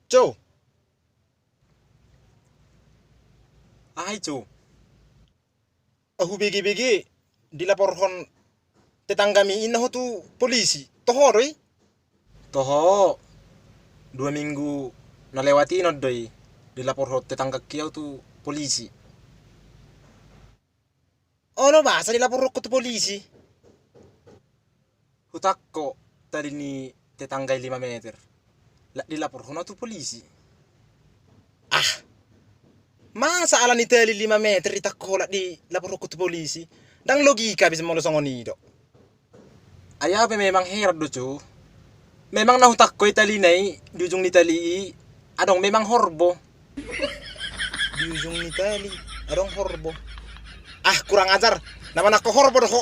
Joe, Ay, Joe. aku bigi-bigi dilaporkan tetanggami inaho tu polisi. Tohoroy. Toho, 2 minggu nalewati no doy. Dilapor ho tetangga kiau tu polisi. Ano ba sa dilapor ko tu polisi? Hutakko tadi ni tetangga 5 meter. Dilapor ho na tu polisi. Masa ala ni tali 5 meter itakko di lapor ko tu polisi. Dang logika bisa mo songonido. Ayabe memang herat do, Joe. Memang nahutakko itali nai di ujung ni tali adong memang horbo. Di ujung ni tali, adong horbo. Kurang ajar. Naman ako horbo do ho.